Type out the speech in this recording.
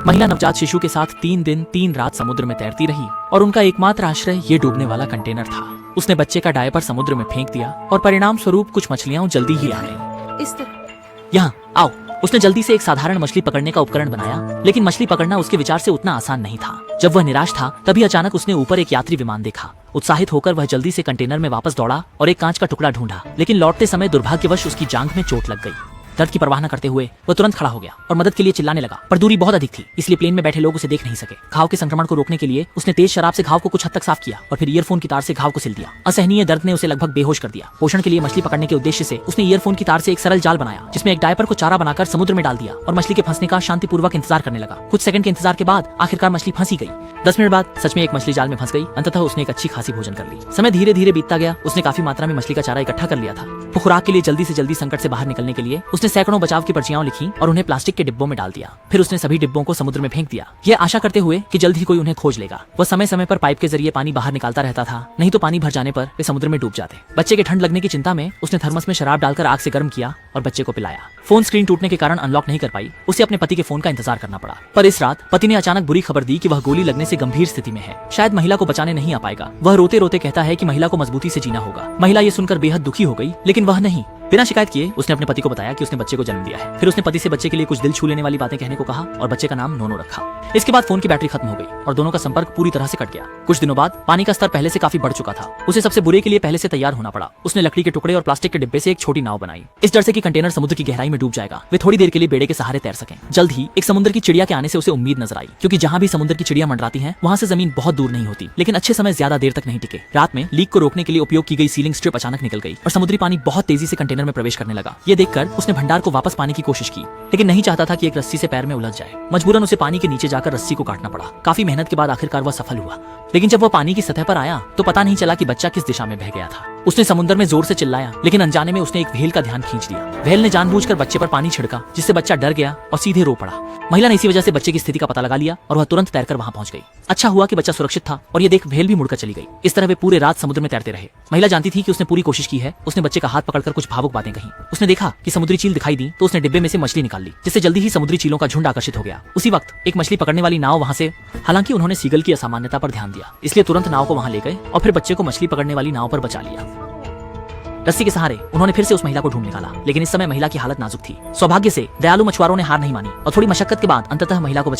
महिला नवजात शिशु के साथ 3 दिन 3 रात समुद्र में तैरती रही और उनका एकमात्र आश्रय ये डूबने वाला कंटेनर था। उसने बच्चे का डायपर समुद्र में फेंक दिया और परिणाम स्वरूप कुछ मछलियां जल्दी ही आ गईं। इस तरह यहाँ आओ। उसने जल्दी से एक साधारण मछली पकड़ने का उपकरण बनाया, लेकिन मछली पकड़ना उसके विचार से उतना आसान नहीं था। जब वह निराश था तभी अचानक उसने ऊपर एक यात्री विमान देखा। उत्साहित होकर वह जल्दी से कंटेनर में वापस दौड़ा और एक कांच का टुकड़ा ढूंढा, लेकिन लौटते समय दुर्भाग्यवश उसकी जांघ में चोट लग गई। दर्द की परवाह न करते हुए वह तुरंत खड़ा हो गया और मदद के लिए चिल्लाने लगा, पर दूरी बहुत अधिक थी, इसलिए प्लेन में बैठे लोग उसे देख नहीं सके। घाव के संक्रमण को रोकने के लिए उसने तेज शराब से घाव को कुछ हद तक साफ किया और फिर ईयरफोन की तार से घाव को सिल दिया। असहनीय दर्द ने उसे लगभग बेहोश कर दिया। पोषण के लिए मछली पकड़ने के उद्देश्य से उसने ईयरफोन की तार से एक सरल जाल बनाया, जिसमें एक डायपर को चारा बनाकर समुद्र में डाल दिया और मछली के फंसने का शांतिपूर्वक इंतजार करने लगा। कुछ सेकंड के इंतजार के बाद आखिरकार मछली फंसी गई। 10 मिनट बाद सच में एक मछली जाल में फंस गई। अंततः उसने एक अच्छी खासी भोजन कर ली। समय धीरे धीरे बीतता गया। उसने काफी मात्रा में मछली का चारा इकट्ठा कर लिया था। वो खुराक के लिए जल्दी से जल्दी संकट से बाहर निकलने के लिए उसने सैकड़ों बचाव की पर्चियां लिखी और उन्हें प्लास्टिक के डिब्बों में डाल दिया। फिर उसने सभी डिब्बों को समुद्र में फेंक दिया, यह आशा करते हुए कि जल्द ही कोई उन्हें खोज लेगा। वह समय समय पर पाइप के जरिए पानी बाहर निकालता रहता था, नहीं तो पानी भर जाने पर वे समुद्र में डूब जाते। बच्चे के ठंड लगने की चिंता में उसने थर्मस में शराब डालकर आग से गर्म किया और बच्चे को पिलाया। फोन स्क्रीन टूटने के कारण अनलॉक नहीं कर पाई। उसे अपने पति के फोन का इंतजार करना पड़ा। पर इस रात पति ने अचानक बुरी खबर दी कि वह गोली लगने से गंभीर स्थिति में है, शायद महिला को बचाने नहीं आ पाएगा। वह रोते रोते कहता है कि महिला को मजबूती से जीना होगा। महिला ये सुनकर बेहद दुखी हो गई, लेकिन वह नहीं। बिना शिकायत किए उसने अपने पति को बताया कि उसने बच्चे को जन्म दिया है। फिर उसने पति से बच्चे के लिए कुछ दिल छू लेने वाली बातें कहने को कहा और बच्चे का नाम नोनो रखा। इसके बाद फोन की बैटरी खत्म हो गई और दोनों का संपर्क पूरी तरह से कट गया। कुछ दिनों बाद पानी का स्तर पहले से काफी बढ़ चुका था। उसे सबसे बुरे के लिए पहले से तैयार होना पड़ा। उसने लकड़ी के टुकड़े और प्लास्टिक के डिब्बे से एक छोटी नाव बनाई, इस डर से कि कंटेनर समुद्र की गहराई में डूब जाएगा। वे थोड़ी देर के लिए बेड़े के सहारे तैर सकें। जल्द ही एक समुद्र की चिड़िया के आने से उसे उम्मीद नजर आई, क्योंकि जहां भी समुद्र की चिड़िया मंडराती हैं, वहां से जमीन बहुत दूर नहीं होती। लेकिन अच्छे समय ज्यादा देर तक नहीं टिके। रात में लीक को रोकने के लिए उपयोग की गई सीलिंग स्ट्रिप अचानक निकल गई और समुद्री पानी बहुत तेजी से कंटेनर में प्रवेश करने लगा। ये देखकर उसने भंडार को वापस पाने की कोशिश की, लेकिन नहीं चाहता था कि एक रस्सी से पैर में उलझ जाए। मजबूरन उसे पानी के नीचे जाकर रस्सी को काटना पड़ा। काफी मेहनत के बाद आखिरकार वह सफल हुआ, लेकिन जब वह पानी की सतह पर आया तो पता नहीं चला कि बच्चा किस दिशा में बह गया था। उसने समुद्र में जोर से चिल्लाया, लेकिन अनजाने में उसने एक व्हेल का ध्यान खींच लिया। व्हेल ने जानबूझकर बच्चे पर पानी छिड़का, जिससे बच्चा डर गया और सीधे रो पड़ा। महिला ने इसी वजह से बच्चे की स्थिति का पता लगा लिया और वह तुरंत तैरकर वहां पहुंच गई। अच्छा हुआ कि बच्चा सुरक्षित था और ये देख व्हेल भी मुड़कर चली गई। इस तरह वे पूरे रात समुद्र में तैरते रहे। महिला जानती थी कि उसने पूरी कोशिश की है। उसने बच्चे का हाथ पकड़कर कुछ भावुक बातें कही। उसने देखा कि समुद्री चील दिखाई दी तो उसने डिब्बे में से मछली निकाल ली, जिससे जल्दी ही समुद्री चीलों का झुंड आकर्षित हो गया। उसी वक्त एक मछली पकड़ने वाली नाव वहां से, हालांकि उन्होंने सीगल की असामान्यता पर ध्यान दिया, इसलिए तुरंत नाव को वहां ले गए और फिर बच्चे को मछली पकड़ने वाली नाव पर बचा लिया। रस्सी के सहारे उन्होंने फिर से उस महिला को ढूंढ निकाला, लेकिन इस समय महिला की हालत नाजुक थी। सौभाग्य से दयालु मछुआरों ने हार नहीं मानी और थोड़ी मशक्कत के बाद अंततः महिला को बचा